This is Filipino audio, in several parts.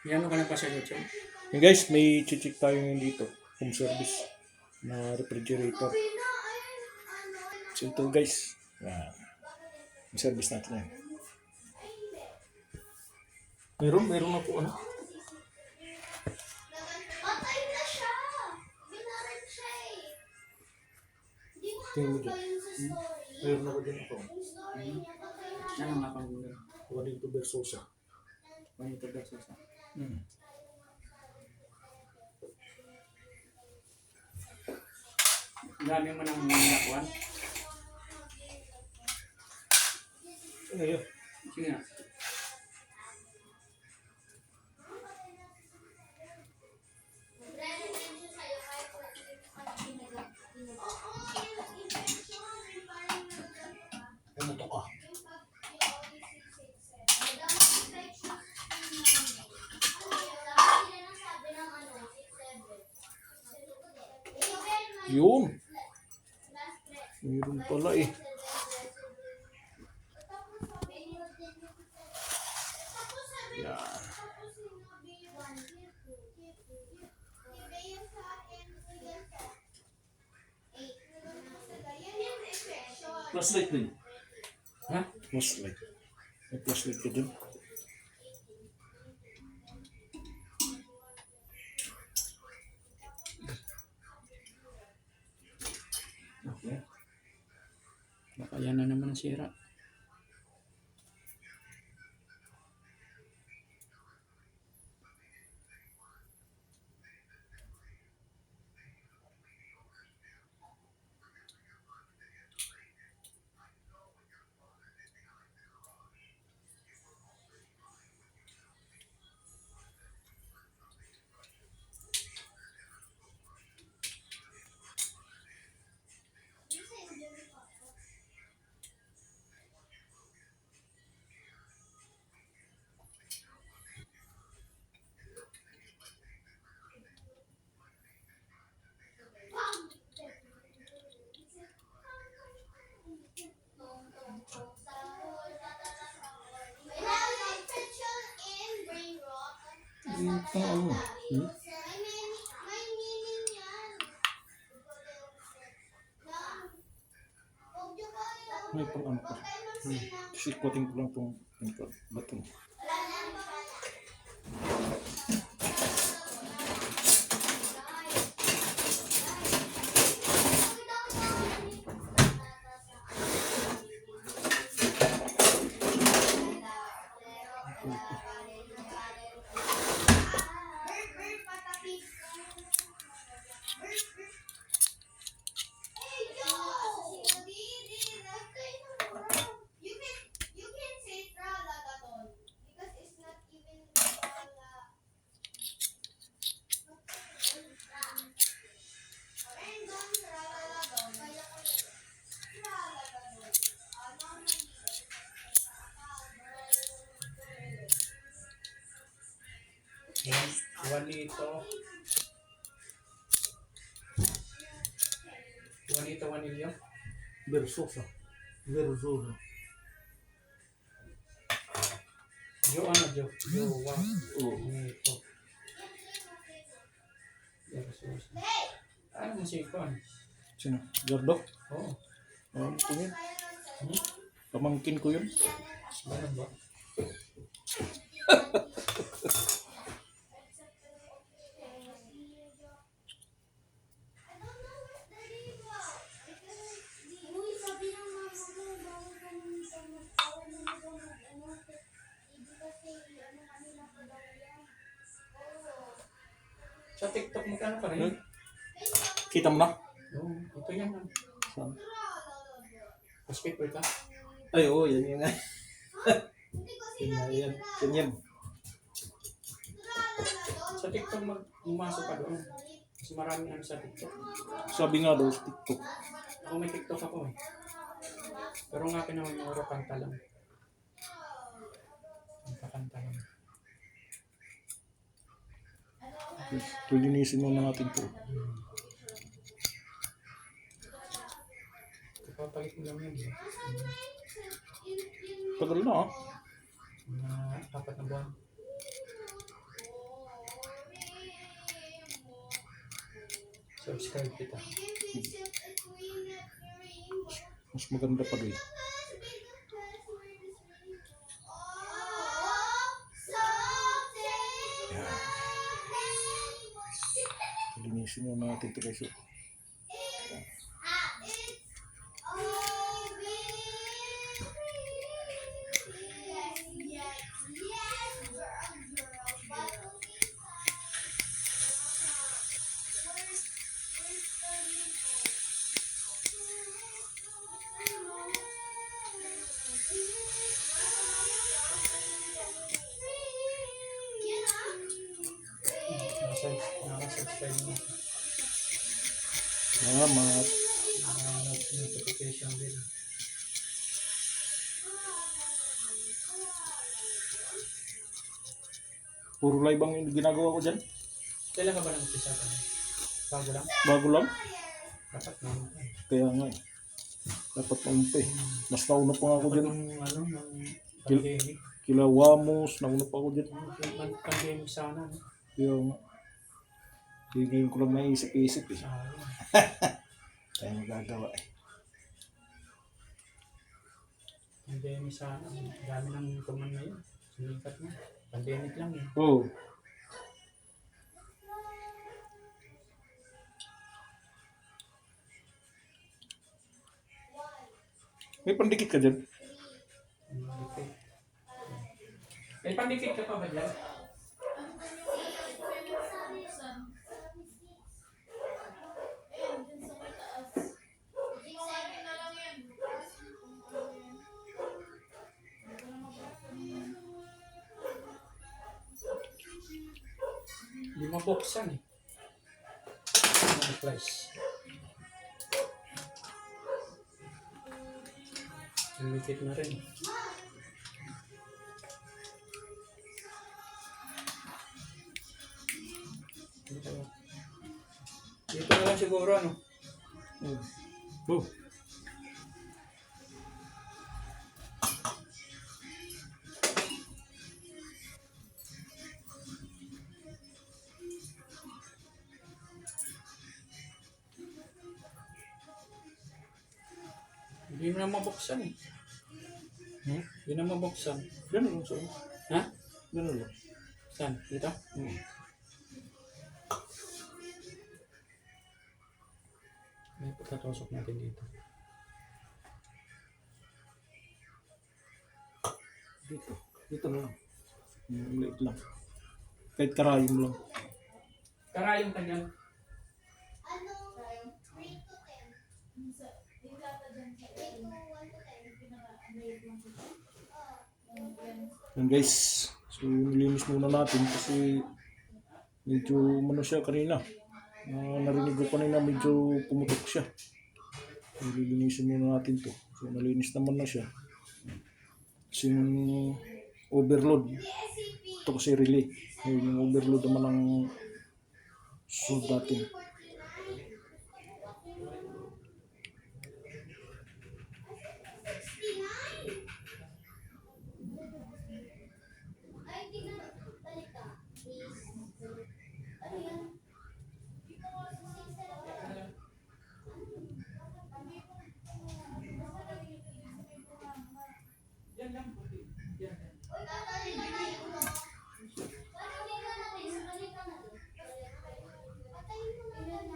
Yan ka na pa sa YouTube. Hey guys, may chichik tayo ngayon dito. Home service na refrigerator. So ito guys, home service natin yan. Meron na po ano. Patay na siya! Binarin siya eh! Di mo Tingnan mo ba dyan. yun sa story? Meron ako dyan ako. Yung story niya, patay na siya. Ano nga pang gulo? Juanito Versosa. Panito versus. Dami mo nang nakuhan. Ano yun? Sige nga. Nagre-revenge siya sa'yo kahit wala Ano to ka? Yun. Meron pala eh. Yan. Flashlight din. Ha? Flashlight. May flashlight ka dun. Okay. Baka yan na naman ang sira. Ito ano? May pang ano pa. Sikutin ko lang itong bato. Juanito Vanillo. Versosa. Versosa. Jo Oo. Juanito. Versus. Ano mo si Ikon? Sino? Gardo? Oo. Ano ko yun? Pamangkin ko yun. Ganun ba? Sa TikTok mo ka rin? Kita mo na? Oo. Ito yan. Saan? Hospital ka? Ay, oo, yan yan. Yan. Yan. Sa TikTok pumasok ka doon. Kasi maraming ano sa TikTok. Sabi nga daw, TikTok. Ako may TikTok ako eh. Pero nga akin naman yung kanta lang. Kakanta lang. So, linisin muna natin to. Kapapalit mo lang yun. Tagal na ah. Mga 4 na buwan. Subscribe kita. Mas maganda pa rin. Yan. Linisin mo natin ito guys. Nakasubscribe mo. Salamat. Notification din. Puro live ang ginagawa ko dyan. Kailan ka ba nag-umpisa ka? Bago lang? Bago lang. Dapat naman. Kaya nga eh. Dapat umpi. Mas nauna pa nga ako dyan. Yung ano, ng pandemic. Kila Wamos, nauna pa ako dyan. Yung pandemic sana. No? Kaya nga. Hindi ngayon ko lang naisip-isip eh. Sayang. Kaya magagawa eh. Pandemic sana. Dami ng kuman na yun. Sumikat na. Pandemic lang eh. Oo. May pandikit ka dyan? Pandikit. May pandikit ka pa ba dyan? Hindi mabuksan eh. Ano price? Lumikit na rin. Dito na lang siguro ano. Oh. Hindi mo na mabuksan eh. Hindi na mabuksan. Ganun lang sa'yo. Ha? Ganun lang. Saan? Dito? May pagkatusok natin dito. Dito. Dito na lang. Maliit lang. Kahit karayom lang. Karayong ka dyan. Ano? 3 to 10. Yan guys. So nilinis muna natin kasi medyo ano siya kanina. Narinig ko kanina medyo pumutok siya. So lilinisin muna natin to. So nalinis naman na siya. Kasi yung overload. Ito kasi relay. Yung overload naman ang susunod natin. Ay, tingnan. Balik ka. Please. Ano yan? Uy, kakalik ka na yun, no? Kakalik ka na rin. Kakalik ka na rin. Patayin mo na yan.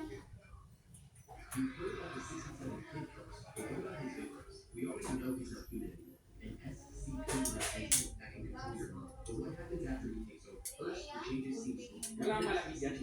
Wala malaki dyan.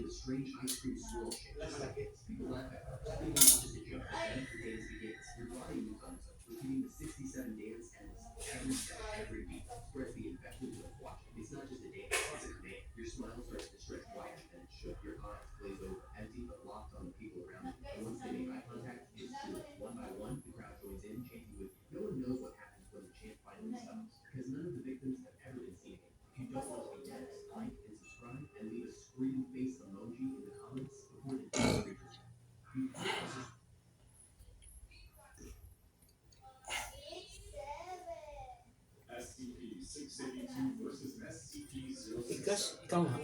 Tigas, ikaw nga.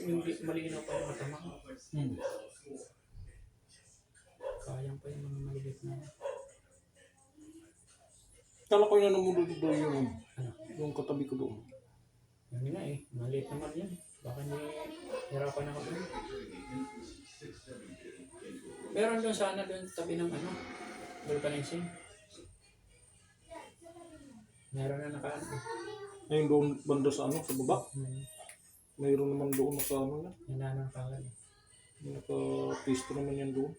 yung malinaw pa yung mata mo. Hmm. Sayang pa yung mga malilit na. Kala ko yung namulod doon yung, Ano? yung katabi ko doon. Yun nga eh, maliit naman yan. Baka hindi hirapan ako doon. Meron doon sana doon tabi ng ano, vulcanizing. Meron na nakaano. Ayun doon banda sa ano, sa baba. Hmm. Mayroon naman doon sa ano na. Yan na ng kalan. Naka-pisto naman yan doon.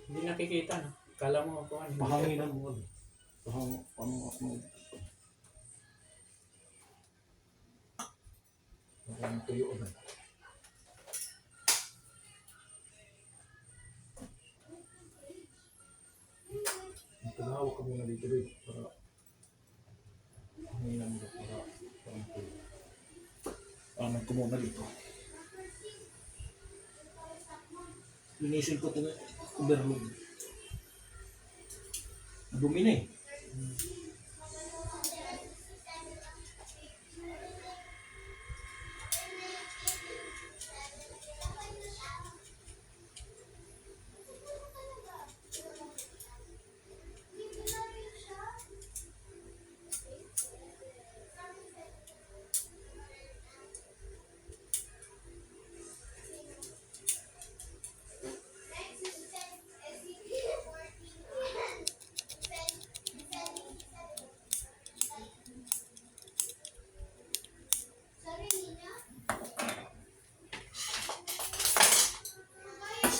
Hindi nakikita no. Kala mo kung ano. Pahanginan mo. Ano ako. Parang tuyo na. Tumawag ka muna dito rin para hanginan mo para parang tuyo. Anan ko muna dito. Linisin ko itong overload. Dumi na eh.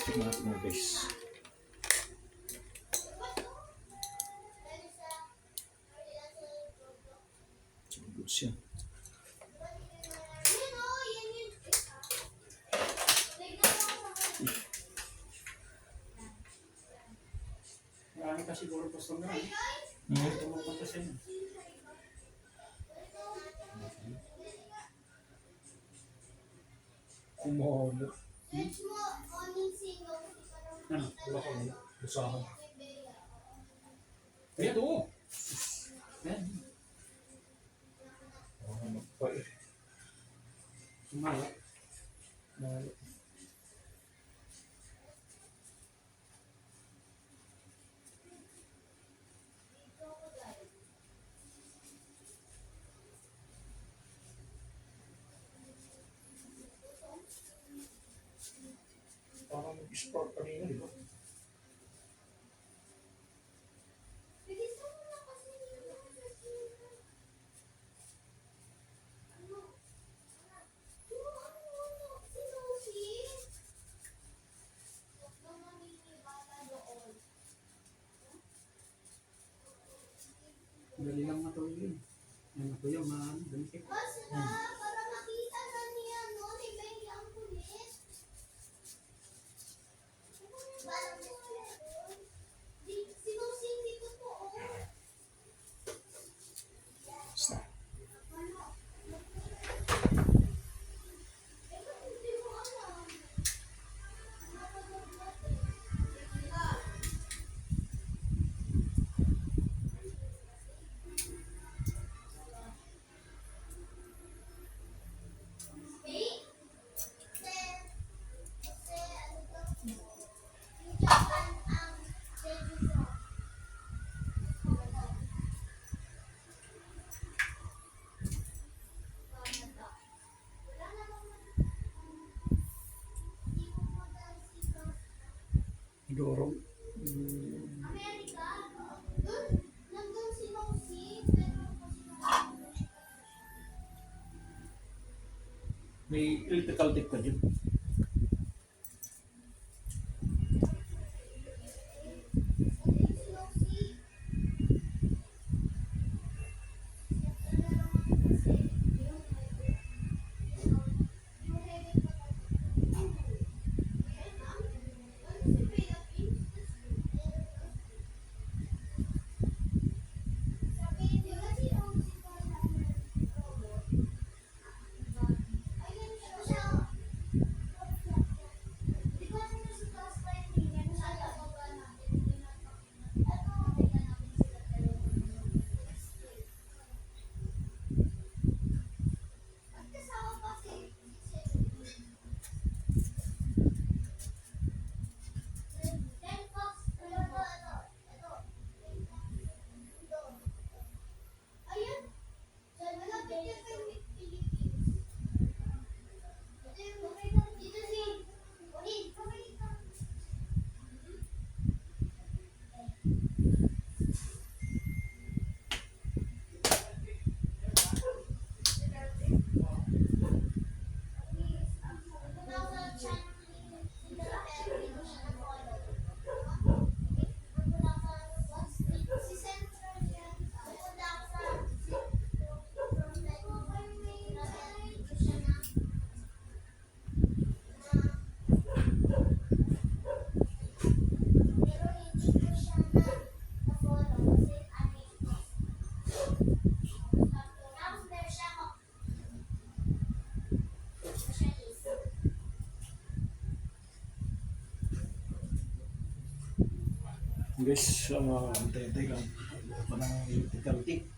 Tingnan natin mga guys. Good siya. Marami ka siguro gusto na. Tumupunta sa inyo. Kumoholo. Ano? Wala ko na. Usahan. Ito. Yan. Ano pa eh. Sumala. Lalo. Parang nag-spark kanina, di ba? Dali lang matuloy yun. Yan ako yung dumikit. Para makita na niya, no? Ni Benny ang pulis. Sinusing dito po, oh. Basta. Hindi mo alam. Dorong. Amerika, nandun si Nosy, pero May electrical tape ka dyan. Guys, antay-antay lang. Pa ng electrical tape.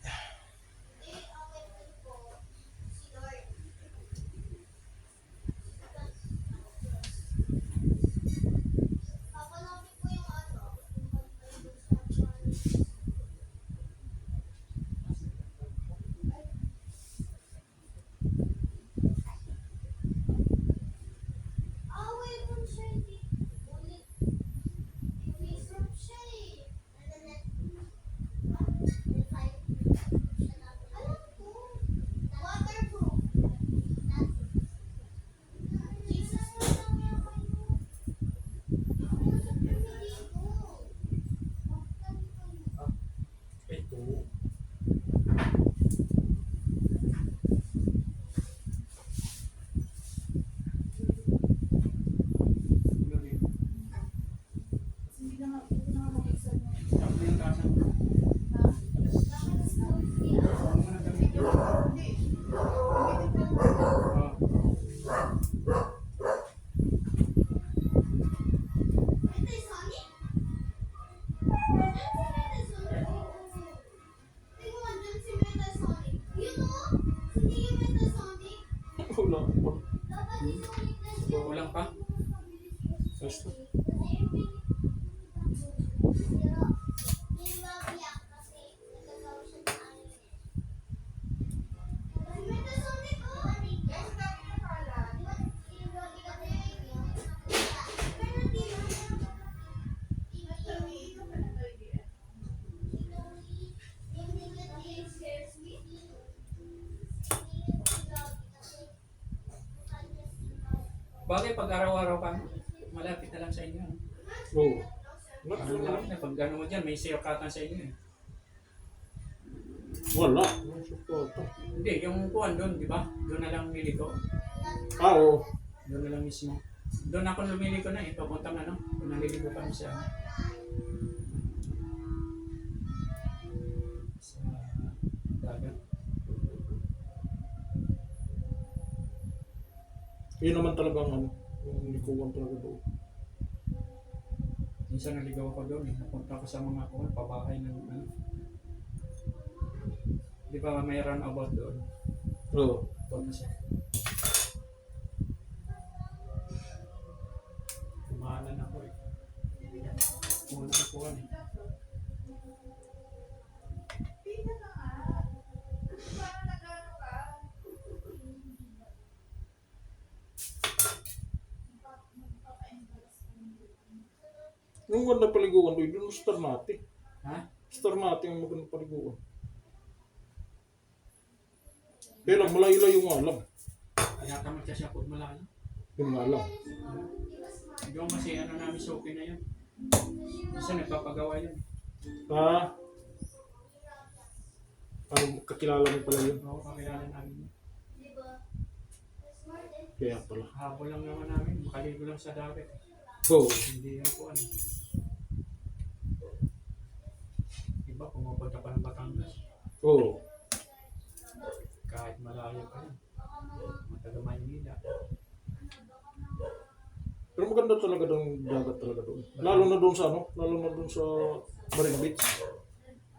Papalapit ko yung ano. Yung away mo siya, hindi. Ulit. I-reserve siya eh. Alam ko. Waterproof. Jesus na lang yan kayo. Ako sa pinili ko. Ito. Sabi yung kasa. Ano mo na gamitin? Ito yung Sonic? Ito si Metasonic. Tingnan mo, dyan si Metasonic. Yun o! Hindi yung Metasonic. Wala. Dapat yung Sonic na siya. Kulang pa? Basta. Bagay pag araw-araw ka, malapit na lang sa inyo. Oo. Ang lapit na pag gano'n mo dyan, may sirkatan sa inyo eh. Wala. Suporta. Hindi, yung kuwan doon, di ba? Doon na lang liliko. Oo. Doon na lang mismo. Doon ako lumiliko na eh, papuntang ano, naliligo kami sa dagat. Yun naman talagang ano. Yung likuan talaga doon. Minsan naligaw ako doon eh, napunta ko sa mga kuwan, pabahay ng ano. Di ba may runabout doon? Oo. Punta siya. Kumahanan ako eh. Muna ko kuwan eh. Yung ganda paliguan doon, doon star natin. Ha? Star natin yung magandang paliguan. Pero lang, malayo-layo nga lang. Kaya tamad kasi ako malayo. Yun nga lang. Yung kasi ano namin sa okay na yun. Kasi nagpapagawa yun. Ah, kakilala mo pala yun. Oo, kakilala namin yun. Kaya pala. Habol lang naman namin, makaligo lang sa dagat. Oo. Hindi yan po ano. Iba, pumupunta pa ng Batangas. Oo. Kahit malayo pa yun. Mataga Maynila. Pero maganda talaga doon, dagat talaga doon. Lalo na doon sa ano? Lalo na doon sa Marine Beach.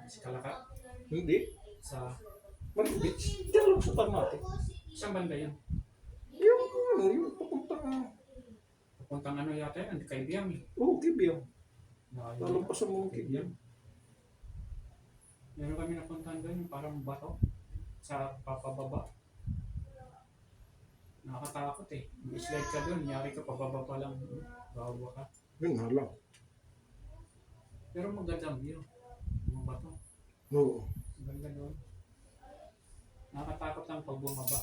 Sa Kalaka. Hindi. Sa Marine Beach. Diyan lang sa Ternate. isang banda yun. Yung ano, yung papuntang... Papuntang ano yata yun, kay Biam eh. Oo, Kibiang. Malayo Lalo yun. pa sa mga Kibiang. Meron kami napuntahan doon, yung parang bato. Sa papababa. Nakakatakot eh. Mag-slide ka doon, nyari ka pababa pa lang. Bawa ka. Yun nga lang. Pero magandang view. Mga bato. Oo. Maganda doon. Nakakatakot lang pag bumaba.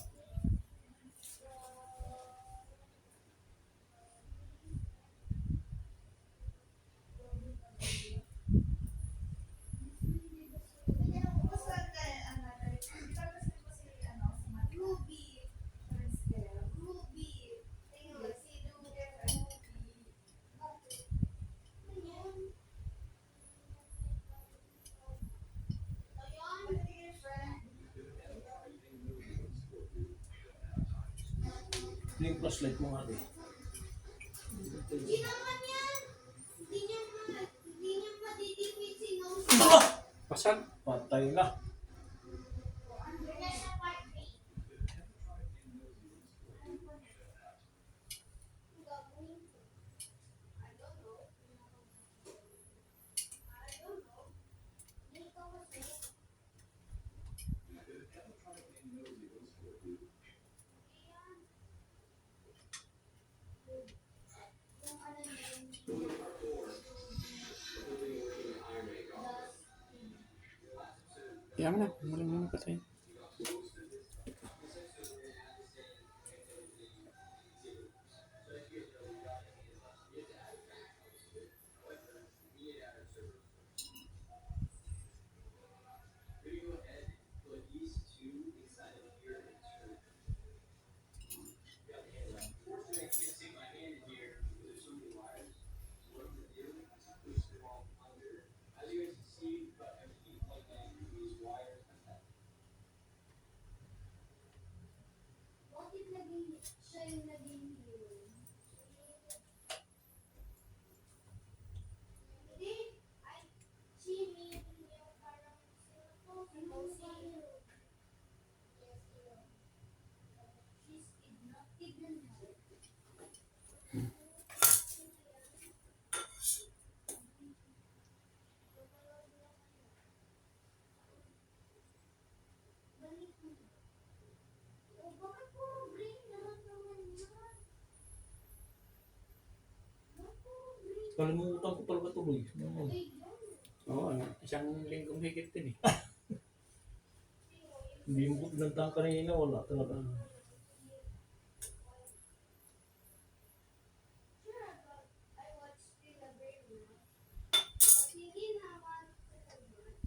Yung flashlight mo nga Hindi naman yan. Hindi niya Basag. Patay na. Kaya mo na. Malang naman patay. Bakit naging siya yung naging hero? Hindi. Ay, si Mimi yung parang si Yes, hero. She's ignorant. Balik mo. Oh, bakit puro green lahat naman yan? Bakit puro green? Kalimutan ko talaga tuloy. Ay, yan. Oo, isang linggong higit din eh. Hindi mo pinuntahan kanina, wala talaga. Sure, but I watched still a brave now. But hindi naman so much.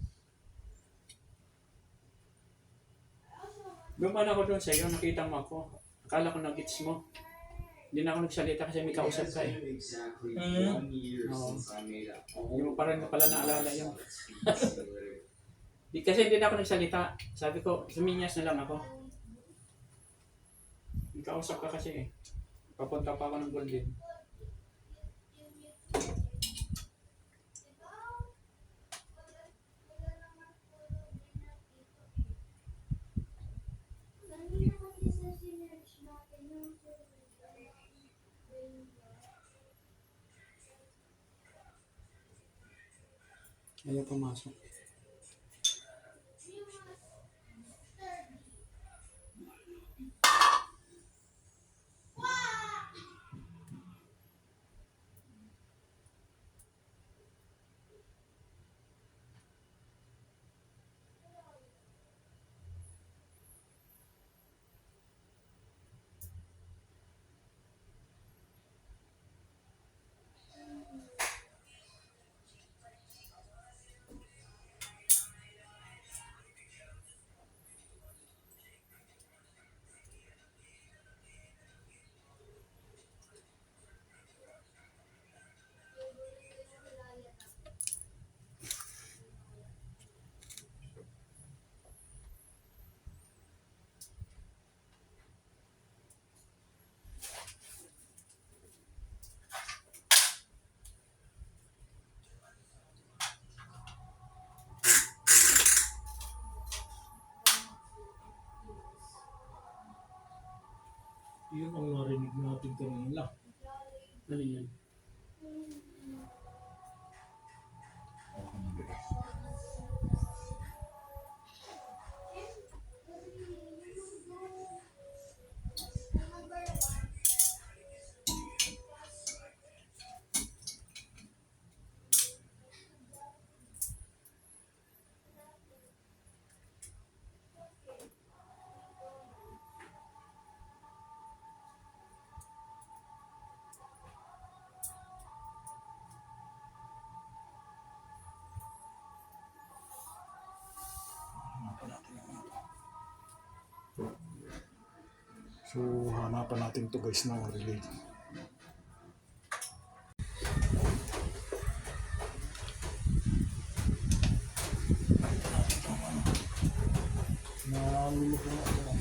I also watched Dumaan ako doon sa iyo, nakita mo ako. Akala ko na-gets mo. Hindi na ako nagsalita kasi may kausap ka eh. Exactly Mm. 1 year Oo. since I made a Hindi mo parang pala naalala yun. simulator. Kasi hindi na ako nagsalita. Sabi ko, suminyas na lang ako. May kausap ka kasi eh. Papunta pa ako ng Golden. kanina kasi sa sinerge natin yung Ayaw pumasok. Yun ang narinig natin kanina. Ano yun? So, hanapan natin to guys ng relay. Namili ko na ito.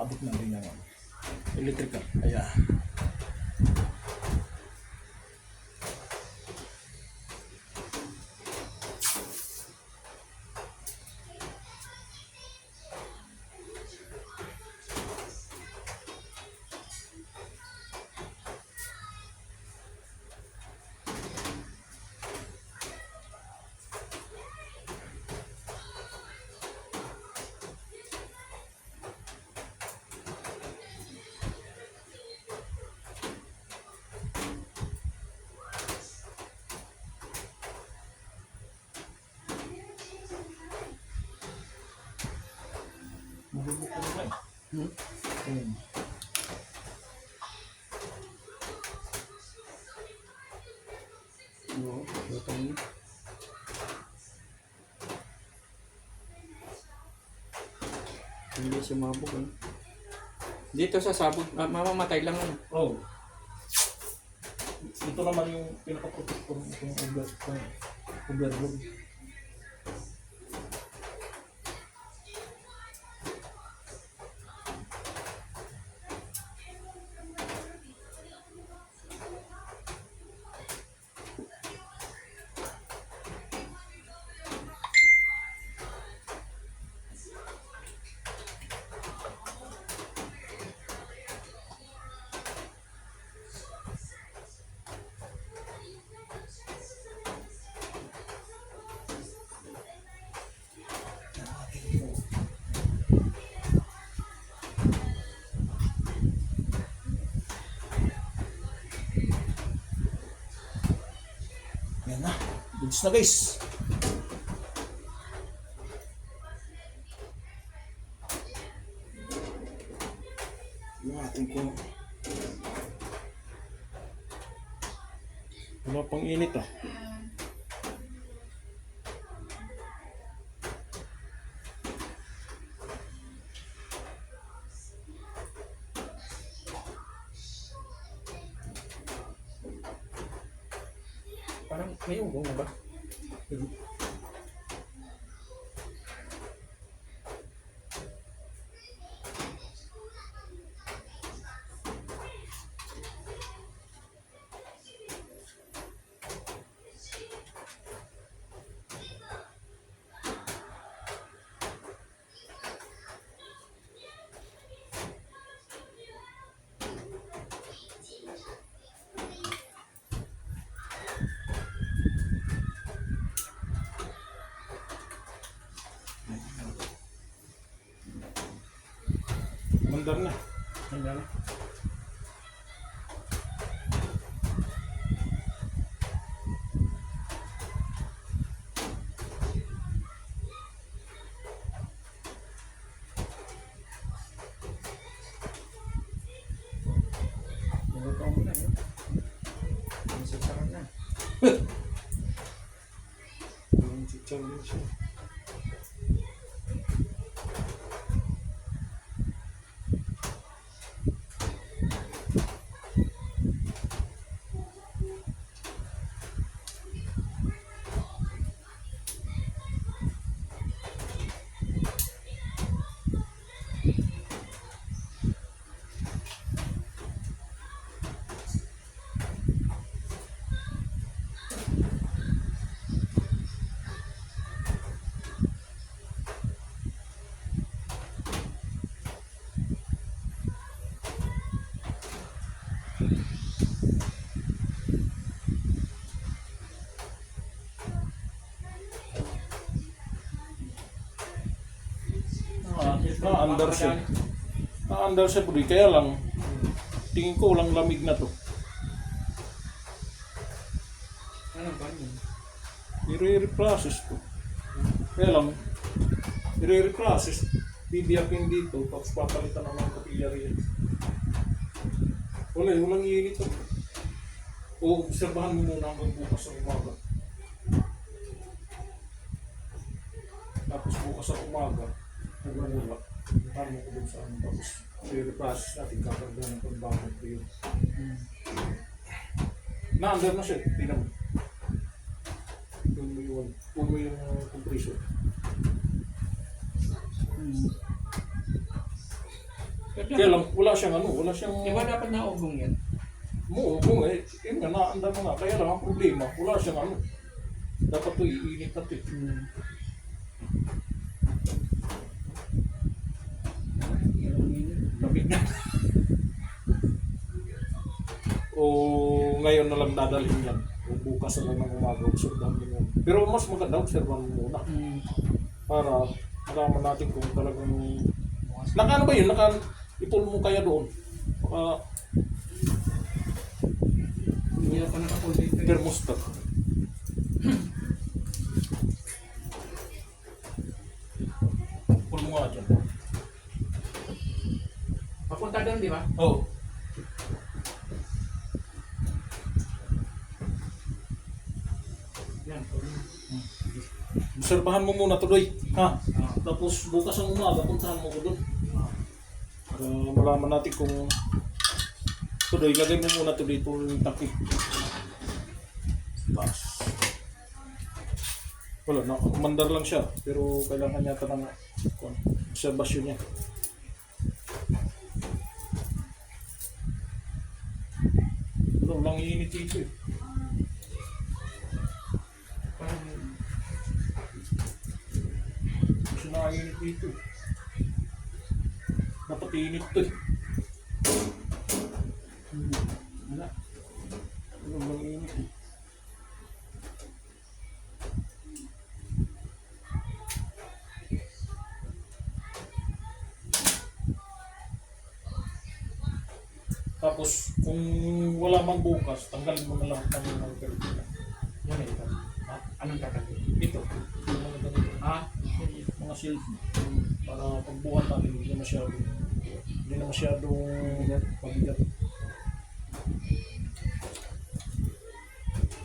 nakakabit na rin yung electrical. Kaya, mabubuo ko na eh. Oo, lutang yun. Hindi sumabog eh. Dito sa sabog, mamamatay lang ano. Oh. Ito naman yung pinaka-protector itong overload. Yan na. Goods na guys. Yung ating kung wala pang init ah. Parang may ugong na ba? Mandar na. Handa na. Nagagawa mo na yun. Masasarap na. Yung chichaw din siya. Naandar siya. Naandar siya po. Kaya lang, tingin ko walang lamig na to. Ano ba yun? I-re-process to. Kaya lang, i-re-process. Bibiyakin dito, tapos papalitan ng mga kapilya rin. Walang init to. O, obserbahan mo muna hanggang bukas sa umaga. Tapos bukas sa umaga, nagwawala. Paano mo ko dun sa ano, tapos i-reprocess natin kakarga ng pagbangon ko yun. Na-under na siya, tingnan mo. Puno yung compressor. Kaya lang, wala siyang wala siyang Di ba dapat naugong yan? muugong yun nga, naanda mo nga. Kaya lang ang problema, wala siyang dapat to iinit na to eh. Lamig na. O ngayon na lang dadalhin yan. O bukas na lang ng umaga, obserbahan mo yun. Pero mas maganda, obserbahan mo muna. Para malaman natin kung talagang naka ba yun? Ipul mo kaya doon? Hindi na pa nakapulit. Thermostat. Ipul mo nga dyan. Papunta doon, di ba? Oo. Yan. Obserbahan mo muna tuloy. Ha? Tapos bukas ang umaga, puntahan mo ko doon. Para malaman natin kung tuloy, lagay mo muna tuloy itong takip. Bas. Wala na, kumandar lang siya. Pero kailangan yata ng obserbasyon niya. Wala lang iinit dito eh. Kasi nakainit dito eh. Dapat iinit to eh. Wala. Wala lang iinit eh. Tapos, kung wala mang bukas, tanggalin mo na lahat ng mga ganito. Yan ito. Anong kakali? Ito, yung mga ganito. Mga shield. Para pagbuhat natin, hindi na masyadong pabigat.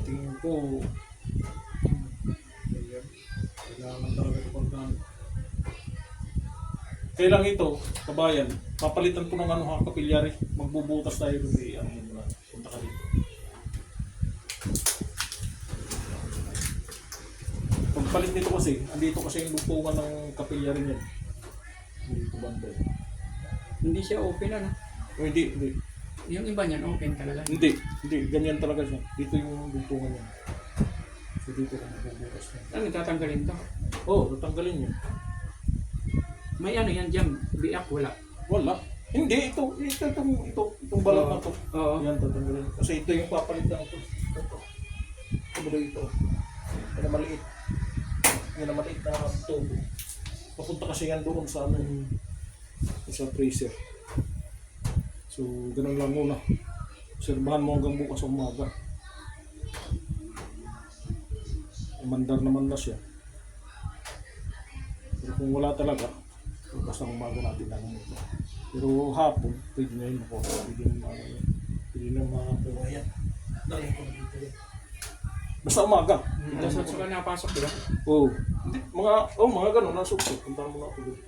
Tingin ko, kailangan talaga ito pagkaan. Kailang ito, kabayan, papalitan ko ng kapilyari. Magbubutas tayo doon punta ka dito. Pagpalit nito kasi, andito kasi yung lupungan ng kapilyari niyan. Dito banda. Hindi siya open ano? O hindi. Yung iba niyan open talaga. Hindi, ganyan talaga siya. Dito yung lupungan niya. So dito ka magbubutas niya. Ano tatanggalin to? Oo, tatanggalin niya. May ano yan dyan? Biak wala. Wala. Hindi, itong balat na to. Oo. Yan, tatanggalin. Kasi ito yung papalitan ko. Ito. Yan na maliit. Yan na maliit na tubo. Papunta kasi yan doon sa sa freezer. So, ganun lang muna. Obserbahan mo hanggang bukas umaga. Umandar naman na siya. Pero kung wala talaga, bukas ang umaga natin lang ito. Pero hapon, pwede na yun ako. Pwede na makakuha yan. Dali ko dito yan. Basta umaga. Alas 8 ka napasok, di ba? Oo. Mga ganun, nasukso. Punta mo na ako doon.